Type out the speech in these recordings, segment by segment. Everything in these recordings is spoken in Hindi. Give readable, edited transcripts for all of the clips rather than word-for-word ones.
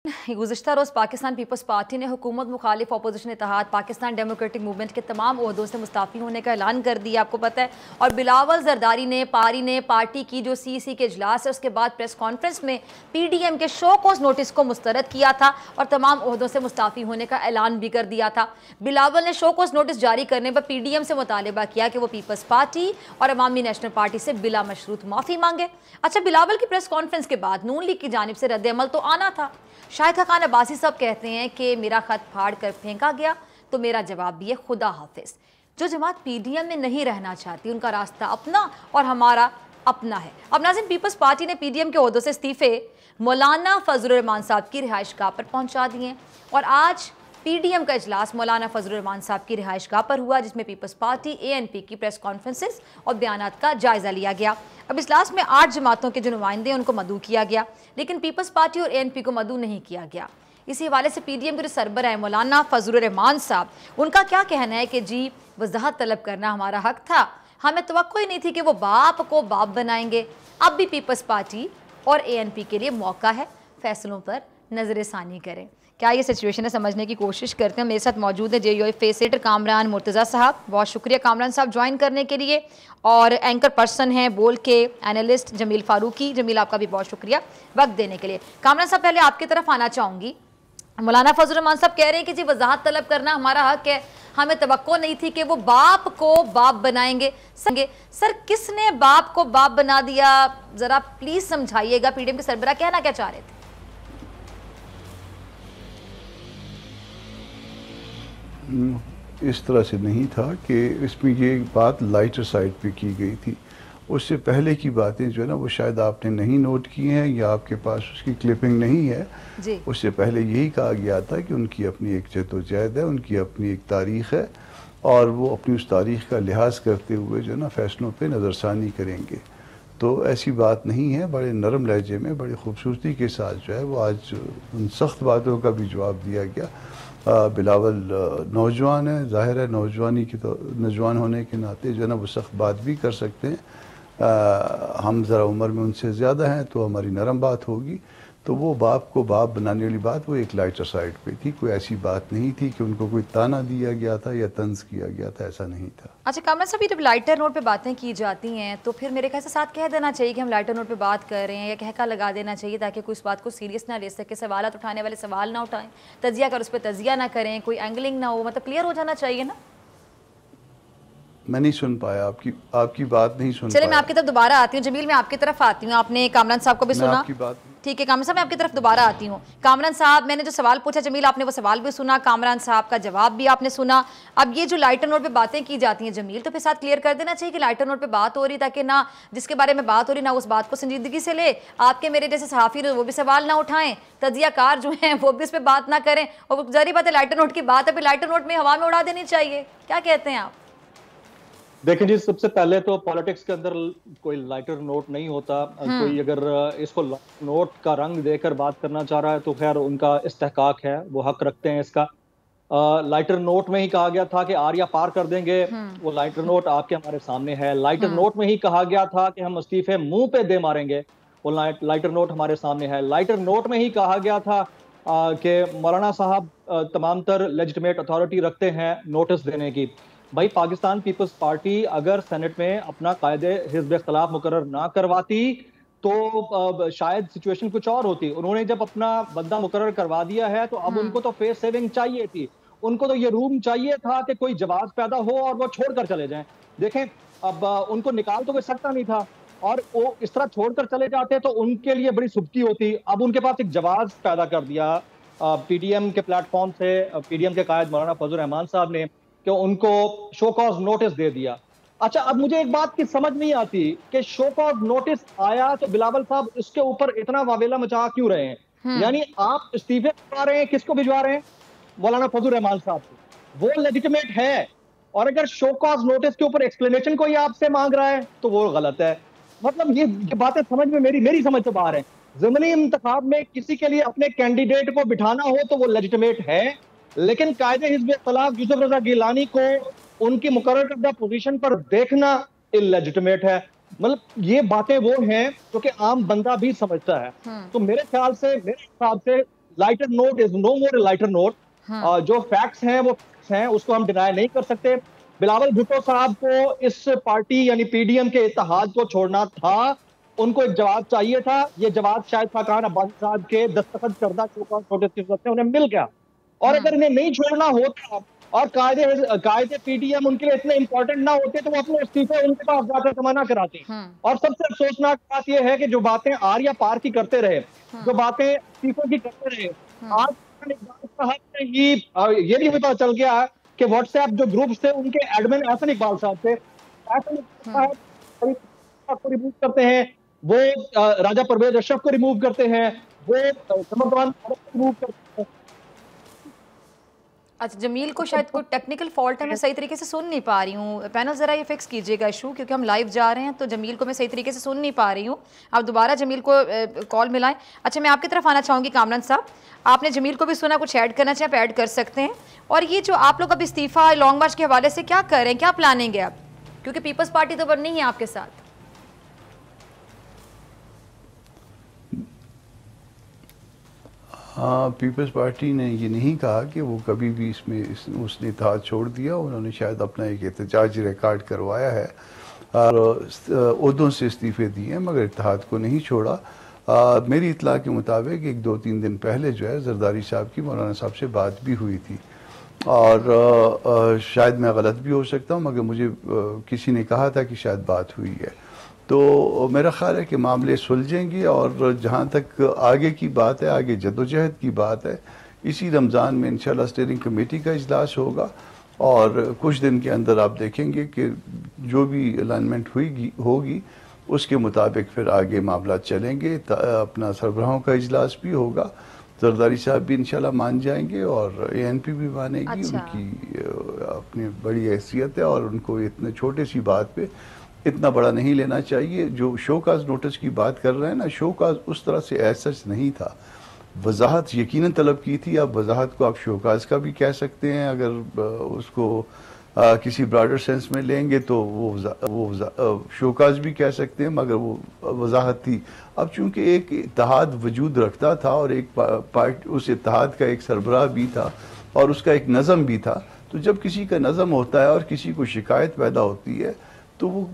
गुज़िश्ता रोज़ पाकिस्तान पीपल्स पार्टी ने हुकूमत मुखालिफ अपोजिशन इत्तेहाद पाकिस्तान डेमोक्रेटिक मूवमेंट के तमाम ओहदों से मुस्ताफ़ी होने का ऐलान कर दिया, आपको पता है। और बिलावल जरदारी ने पार्टी की जो CEC के इजलास है उसके बाद प्रेस कॉन्फ्रेंस में PDM के शो कोज़ नोटिस को मुस्तरद किया था और तमाम ओहदों से मुस्ताफ़ी होने का ऐलान भी कर दिया था। बिलावल ने शो कोज़ नोटिस जारी करने पर PDM से मुतालिबा किया कि वो पीपल्स पार्टी और अवामी नेशनल पार्टी से बिला मशरूत माफ़ी मांगे। अच्छा, बिलावल की प्रेस कॉन्फ्रेंस के बाद नून लीग की जानिब से रद्द-ए-अमल तो आना था। शाहिद खान अब्बासी साहब कहते हैं कि मेरा खत फाड़ कर फेंका गया तो मेरा जवाब भी है खुदा हाफिज। जो जमात PDM में नहीं रहना चाहती उनका रास्ता अपना और हमारा अपना है। अब नाज़रीन, पीपल्स पार्टी ने PDM के ओहदों से इस्तीफे मौलाना फजलुर रहमान साहब की रिहाइशगाह पर पहुंचा दिए और आज PDM का इजलास मौलाना फजलुर रहमान साहब की रिहाइशगाह पर हुआ, जिसमें पीपल्स पार्टी ANP की प्रेस कॉन्फ्रेंसेस और बयानात का जायजा लिया गया। अब इजलास में 8 जमातों के जो नुमाइंदे उनको मदऊ किया गया, लेकिन पीपल्स पार्टी और ANP को मदऊ नहीं किया गया। इसी हवाले से PDM के जो सरबराह है मौलाना फजलुर रहमान साहब, उनका क्या कहना है कि जी वजाहत तलब करना हमारा हक था, हमें तवक्को ही नहीं थी कि वो बाप को बाप बनाएंगे। अब भी पीपल्स पार्टी और ANP के लिए मौका है, फैसलों पर नजर सानी करें। क्या ये सिचुएशन है, समझने की कोशिश करते हैं। मेरे साथ मौजूद है JUI फेसिलिटेटर कामरान मुर्तज़ा साहब, बहुत शुक्रिया कामरान साहब ज्वाइन करने के लिए। और एंकर पर्सन हैं बोल के एनालिस्ट जमील फारूकी। जमील, आपका भी बहुत शुक्रिया वक्त देने के लिए। कामरान साहब, पहले आपकी तरफ आना चाहूँगी। मौलाना फजलुर रहमान साहब कह रहे हैं कि जी वजाहत तलब करना हमारा हक है, हमें तवक्को नहीं थी कि वो बाप को बाप बनाएंगे। सर, किसने बाप को बाप बना दिया, ज़रा प्लीज़ समझाइएगा। PDM के सरबराह कहना क्या चाह रहे थे? इस तरह से नहीं था कि इसमें ये बात लाइटर साइड पे की गई थी। उससे पहले की बातें जो है ना वो शायद आपने नहीं नोट की हैं या आपके पास उसकी क्लिपिंग नहीं है जी। उससे पहले यही कहा गया था कि उनकी अपनी एक जद्दोजहद है, उनकी अपनी एक तारीख़ है और वो अपनी उस तारीख़ का लिहाज करते हुए जो है ना फैसलों पे नज़रसानी करेंगे। तो ऐसी बात नहीं है, बड़े नरम लहजे में बड़ी खूबसूरती के साथ जो है वो आज उन सख्त बातों का भी जवाब दिया गया। बिलावल नौजवान है, ज़ाहिर है नौजवानी की तो नौजवान होने के नाते जो है ना वो सख्त बात भी कर सकते हैं। हम ज़रा उम्र में उनसे ज़्यादा हैं तो हमारी नरम बात होगी। तो वो बाप को बाप बनाने वाली बात वो एक लाइटर साइड पे थी, कोई ऐसी बात नहीं थी कि उनको कोई ताना दिया गया था या तंज किया गया था, ऐसा नहीं था। अच्छा कामरान साहब, जब लाइटर नोट पे बातें की जाती हैं तो फिर मेरे ख्याल से साथ कह देना चाहिए कि हम लाइटर नोट पे बात कर रहे हैं, या कहका लगा देना चाहिए ताकि कोई इस बात को सीरियस ना ले सके, सवाल उठाने वाले सवाल ना उठाएं, तजिया कर उस पर तजिया ना करें, कोई एंगलिंग ना हो, मतलब क्लियर हो जाना चाहिए ना। मैं नहीं सुन पाया, आपकी बात नहीं सुन चलिए मैं आपकी तरफ दोबारा आती हूँ। जमील, मैं आपकी तरफ आती हूँ। आपने कामरान साहब को भी सुना, ठीक है। कामरान साहब, मैं आपकी तरफ दोबारा आती हूँ। कामरान साहब, मैंने जो सवाल पूछा जमील, आपने वो सवाल भी सुना, कामरान साहब का जवाब भी आपने सुना। अब ये जो लाइटर नोट पे बातें की जाती हैं जमील, तो फिर साथ क्लियर कर देना चाहिए कि लाइटर नोट पे बात हो रही, ताकि ना जिसके बारे में बात हो रही ना उस बात को संजीदगी से ले, आपके मेरे जैसे सहाफ़ी वो भी सवाल ना उठाएं, तजियाकार जो हैं वो भी इस पर बात ना करें। और जारी बात है लाइटर नोट की बात है, फिर लाइटर नोट में हवा में उड़ा देनी चाहिए। क्या कहते हैं आप? देखिए जी, सबसे पहले तो पॉलिटिक्स के अंदर कोई लाइटर नोट नहीं होता। कोई अगर इसको नोट का रंग देकर बात करना चाह रहा है तो खैर उनका इस्तेहकाक है, वो हक रखते हैं इसका। लाइटर नोट में ही कहा गया था कि आरिया पार कर देंगे, वो लाइटर नोट आपके हमारे सामने है। लाइटर नोट में ही कहा गया था कि हम इस्तीफे मुंह पे दे मारेंगे, वो लाइटर नोट हमारे सामने है। लाइटर नोट में ही कहा गया था कि मौलाना साहब तमाम तर लेजिटिमेट अथॉरिटी रखते हैं नोटिस देने की। भाई, पाकिस्तान पीपल्स पार्टी अगर सेनेट में अपना कायदे हिज़्ब इख्तिलाफ मुकर्रर ना करवाती तो शायद सिचुएशन कुछ और होती। उन्होंने जब अपना बंदा मुकर्रर करवा दिया है तो अब उनको तो फेस सेविंग चाहिए थी, उनको तो ये रूम चाहिए था कि कोई जवाब पैदा हो और वो छोड़कर चले जाएं। देखें, अब उनको निकाल तो कोई सकता नहीं था और वो इस तरह छोड़कर चले जाते तो उनके लिए बड़ी सुबकी होती। अब उनके पास एक जवाब पैदा कर दिया PDM के प्लेटफॉर्म से, PDM के कायद मौलाना फजलुर रहमान साहब ने, कि उनको शो कॉज नोटिस दे दिया। अच्छा, अब मुझे एक बात की समझ नहीं आती कि शो कॉज नोटिस आया तो बिलावल साहब इसके ऊपर इतना वावेला मचा क्यों रहे हैं? यानी आप इस्तीफे भिजवा रहे हैं, किसको भिजवा रहे हैं? मौलाना फजलुर रहमान साहब को। वो लेजिटिमेट है, और अगर शो कॉज नोटिस के ऊपर एक्सप्लेनेशन कोई आपसे मांग रहा है तो वो गलत है। मतलब ये बातें समझ में मेरी समझ से बाहर है। ज़िमनी इंतखाब में किसी के लिए अपने कैंडिडेट को बिठाना हो तो वो लेजिटिमेट है, लेकिन कायदे हिज़्ब इख्तिलाफ यूसुफ रज़ा गिलानी को उनकी मुकर्रर करदा पोजीशन पर देखना इलेजिटिमेट है। मतलब ये बातें वो हैं जो कि आम बंदा भी समझता है। तो मेरे ख्याल से, मेरे हिसाब से lighter note is no more lighter note. जो फैक्ट्स हैं वो फैक्ट्स हैं, उसको हम डिनाई नहीं कर सकते। बिलावल भुट्टो साहब को इस पार्टी यानी पीडीएम के इत्तेहाद को छोड़ना था, उनको एक जवाब चाहिए था। ये जवाब शायद खाकान अब्बासी साहब के दस्तखत करदा शोकॉज नोटिस की सूरत में उन्हें मिल गया। और अगर इन्हें नहीं छोड़ना होता और कायदे पीडीएम उनके लिए इतने इंपॉर्टेंट ना होते तो वो अपने इस्तीफे उनके पास जाकर मना कराते। और सबसे अफसोसनाक बात यह है कि जो बातें आर या पार की करते रहे, जो बातें इस्तीफों की करते रहे, आज साहब ने ही ये भी पता चल गया कि व्हाट्सएप जो ग्रुप्स थे उनके एडमिन एहसन इकबाल साहब थे। को रिमूव करते हैं, वो राजा परवेज अशरफ को रिमूव करते हैं, वो रिमूव करते हैं। अच्छा, जमील को शायद कोई टेक्निकल फॉल्ट है, मैं सही तरीके से सुन नहीं पा रही हूँ। पैनल ज़रा ये फिक्स कीजिएगा इशू, क्योंकि हम लाइव जा रहे हैं तो जमील को मैं सही तरीके से सुन नहीं पा रही हूँ। आप दोबारा जमील को कॉल मिलाएं। अच्छा, मैं आपकी तरफ आना चाहूँगी कामरान साहब, आपने जमील को भी सुना, कुछ ऐड करना चाहे आप ऐड कर सकते हैं। और ये जो आप लोग अब इस्तीफ़ा लॉन्ग मार्च के हवाले से क्या कर रहे हैं, क्या प्लानिंग है आप, क्योंकि पीपल्स पार्टी तो बननी है आपके साथ। हाँ, पीपल्स पार्टी ने ये नहीं कहा कि वो कभी भी उसने इत्तेहाद छोड़ दिया। उन्होंने शायद अपना एक एहतजाजी रिकॉर्ड करवाया है और ओहदों से इस्तीफे दिए हैं, मगर इत्तेहाद को नहीं छोड़ा। मेरी इतला के मुताबिक 1-2-3 दिन पहले जो है जरदारी साहब की मौलाना साहब से बात भी हुई थी, और शायद मैं गलत भी हो सकता हूँ, मगर मुझे किसी ने कहा था कि शायद बात हुई है। तो मेरा ख्याल है कि मामले सुलझेंगे, और जहाँ तक आगे की बात है, आगे जद्दोजहद की बात है, इसी रमज़ान में इंशाल्लाह स्टीयरिंग कमेटी का इजलास होगा, और कुछ दिन के अंदर आप देखेंगे कि जो भी अलाइनमेंट होगी उसके मुताबिक फिर आगे मामला चलेंगे। अपना सरबराहों का इजलास भी होगा, जरदारी साहब भी इंशाल्लाह मान जाएंगे और ANP भी मानेगी। अच्छा। उनकी अपनी बड़ी हैसियत है और उनको इतने छोटे सी बात पे इतना बड़ा नहीं लेना चाहिए। जो शोकाज नोटिस की बात कर रहे हैं ना, शोकाज उस तरह से ऐसा नहीं था, वजाहत यकीनन तलब की थी। अब वजाहत को आप शोकाज का भी कह सकते हैं, अगर उसको किसी ब्रॉडर सेंस में लेंगे तो वो शोकाज भी कह सकते हैं, मगर वो वजाहत थी। अब चूंकि एक इत्तेहाद वजूद रखता था और एक पार्टी उस इत्तेहाद का एक सरबराह भी था और उसका एक नज़म भी था, तो जब किसी का नज़म होता है और किसी को शिकायत पैदा होती है तो वो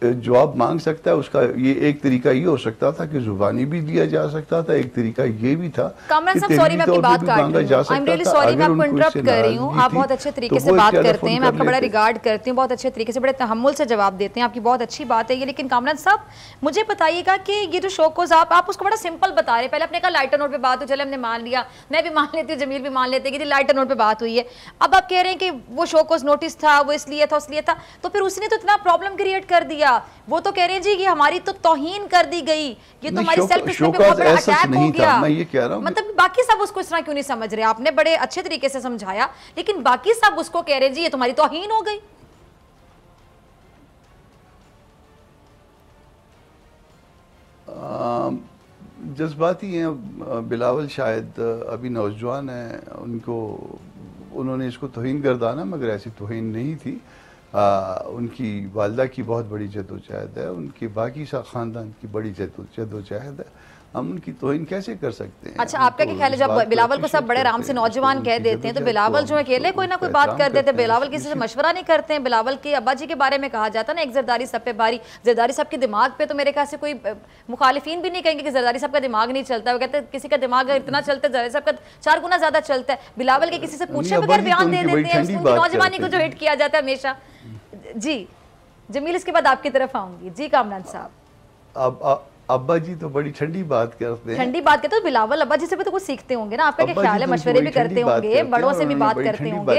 जवाब मांग सकता है। उसका ये एक तरीका ये हो सकता था कि जुबानी भी दिया जा सकता था, एक तरीका ये भी था कामरान साहब, सॉरी मैं आपकी बात काट रही हूं, आई एम रियली सॉरी, मैं आपको इंटरप्ट कर रही हूं। आप बहुत अच्छे तरीके से बात करते हैं, मैं आपका बड़ा रिगार्ड करती हूं, बहुत अच्छे तरीके से बड़े तहम्मुल से जवाब देते हैं, आपकी बहुत अच्छी बात है ये। लेकिन कामरान साहब मुझे बताइएगा कि ये जो शोकोज आप उसको बड़ा सिंपल बता रहे हैं। पहले अपने कहा लाइटर नोट पे बात हो, चले हमने मान लिया, मैं भी मान लेती हूँ, जमील भी मान लेते हैं कि लाइटर नोट पे बात हुई है। अब आप कह रहे हैं कि वो शोकोज नोटिस था, वो इसलिए था उसलिए था, तो फिर उसने तो इतना प्रॉब्लम क्रिएट कर दिया। वो तो कह रहे हैं जी कि हमारी तो तौहीन कर दी गई, ये तो हमारी सेल्फ रिस्पेक्ट पे बहुत बड़ा अटैक हो गया। मैं ये कह रहा हूं, मतलब बाकी सब उसको इस तरह क्यों नहीं समझ रहे? आपने बड़े अच्छे तरीके से समझाया, लेकिन बाकी सब उसको कह रहे हैं जी ये तुम्हारी तौहीन हो गई। जज्बाती हैं बिलावल, शायद अभी नौजवान है, उन्होंने इसको तौहीन गर्दाना, मगर ऐसी तौहीन नहीं थी। उनकी वालदा की बहुत बड़ी जद्दोजहद है, उनकी बाकी सा ख़ानदान की बड़ी जद्दोजहद है, हम उनकी तौहीन कैसे कर सकते हैं? अच्छा, आपका क्या ख्याल है, जब बिलावल को सब बड़े आराम से नौजवान कह देते हैं तो बिलावल जो अकेले कोई ना कोई बात कर देते हैं, बिलावल किसी से मशवरा नहीं करते हैं? बिलावल के अब्बा जी के बारे में कहा जाता है ना, एक जरदारी साहब पे बारी, जरदारी साहब के दिमाग पे तो मेरे ख्याल से कोई मुखालिफिन भी नहीं कहेंगे कि जरदारी साहब का दिमाग नहीं चलता। वो कहते हैं किसी का दिमाग इतना चलता है, जरदारी साहब का 4 गुना ज्यादा चलता है। बिलावल के किसी से पूछे बगैर बयान दे देते हैं, नौजवानी को जो हिट किया जाता है हमेशा। जी जमील, इसके बाद आपकी तरफ आऊंगी। जी कामरान साहब, अब्बा जी तो बड़ी ठंडी बात करते हैं। ठंडी बात करते हो, बिलावल अब्बा जी से भी तो कुछ सीखते होंगे ना, आपका क्या ख्याल है? मशवरे भी करते होंगे, बड़ों से भी बात करते होंगे।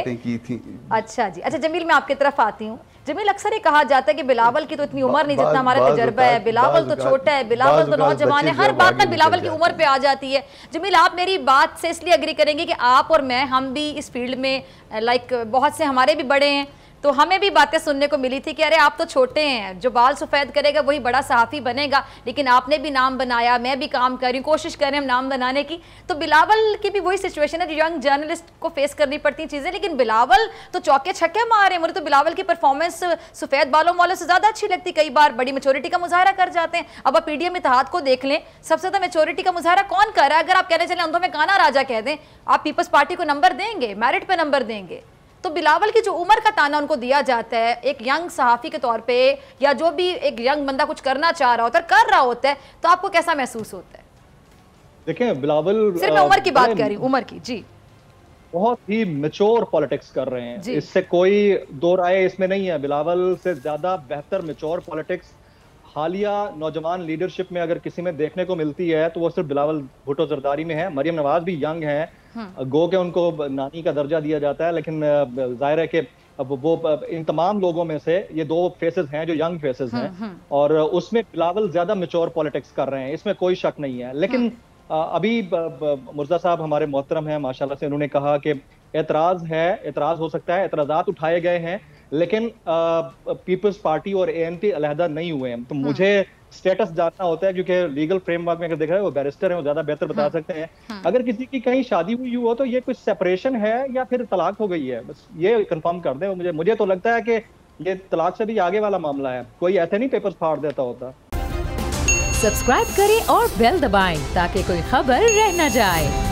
अच्छा जी, अच्छा जमील मैं आपकी तरफ आती हूँ। जमील, अक्सर ये कहा जाता है कि बिलावल की तो इतनी उम्र नहीं जितना हमारा तजुर्बा है, बिलावल तो छोटा है, बिलावल तो नौजवान है, हर बात में बिलावल की उम्र पे आ जाती है। जमील, आप मेरी बात से इसलिए एग्री करेंगे कि आप और मैं, हम भी इस फील्ड में लाइक बहुत से हमारे भी बड़े हैं, तो हमें भी बातें सुनने को मिली थी कि अरे आप तो छोटे हैं, जो बाल सफ़ेद करेगा वही बड़ा सहाफ़ी बनेगा, लेकिन आपने भी नाम बनाया, मैं भी काम कर रही हूँ, कोशिश कर रहे हैं हम नाम बनाने की। तो बिलावल की भी वही सिचुएशन है जो यंग जर्नलिस्ट को फेस करनी पड़ती हैं चीज़ें, लेकिन बिलावल तो चौके छक्के मार रहे हैं। मुझे तो बिलावल की परफॉर्मेंस सफ़ेद बालों वालों से ज़्यादा अच्छी लगती, कई बार बड़ी मेच्योरिटी का मुजाहरा कर जाते हैं। अब आप पीडीएम इत्तेहाद को देख लें, सबसे ज़्यादा मेच्योरिटी का मुजाहरा कौन कर रहा है? अगर आप कहने चले अंधों में काना राजा कह दें, आप पीपल्स पार्टी को नंबर देंगे, मेरिट पे नंबर देंगे? तो बिलावल की जो उम्र का ताना उनको दिया जाता है एक यंग सहाफ़ी के तौर पे, या जो भी एक यंग बंदा कुछ करना चाह रहा होता है, कर रहा होता है, तो आपको कैसा महसूस होता है? देखिए बिलावल, सिर्फ मैं उम्र की बात कर रही हूँ, उम्र की जी, बहुत ही मैच्योर पॉलिटिक्स कर रहे हैं, इससे कोई दो राय इसमें नहीं है। बिलावल से ज्यादा बेहतर मैच्योर पॉलिटिक्स हालिया नौजवान लीडरशिप में अगर किसी में देखने को मिलती है तो वो सिर्फ बिलावल भुट्टो जरदारी में है। मरियम नवाज भी यंग है, गो के उनको नानी का दर्जा दिया जाता है, लेकिन जाहिर है कि अब वो इन तमाम लोगों में से ये दो फेसेस हैं जो यंग फेसेस हैं, और उसमें बिलावल ज्यादा मैच्योर पॉलिटिक्स कर रहे हैं, इसमें कोई शक नहीं है। लेकिन अभी मुर्जा साहब हमारे मोहतरम हैं माशाल्लाह से, उन्होंने कहा कि एतराज है, एतराज हो सकता है, एतराजात उठाए गए हैं, लेकिन पीपल्स पार्टी और एएनपी अलहदा नहीं हुए हैं। तो मुझे स्टेटस जानना होता है, क्योंकि लीगल फ्रेमवर्क में अगर देखा है वो बैरिस्टर हैं, वो ज्यादा बेहतर बता सकते हैं। अगर किसी की कहीं शादी हुई हो तो ये कुछ सेपरेशन है या फिर तलाक हो गई है, बस ये कंफर्म कर दें। मुझे तो लगता है कि ये तलाक से भी आगे वाला मामला है, कोई ऐसे नहीं पेपर्स फाड़ देता होता। सब्सक्राइब करें और बेल दबाएं ताकि कोई खबर रह न जाए।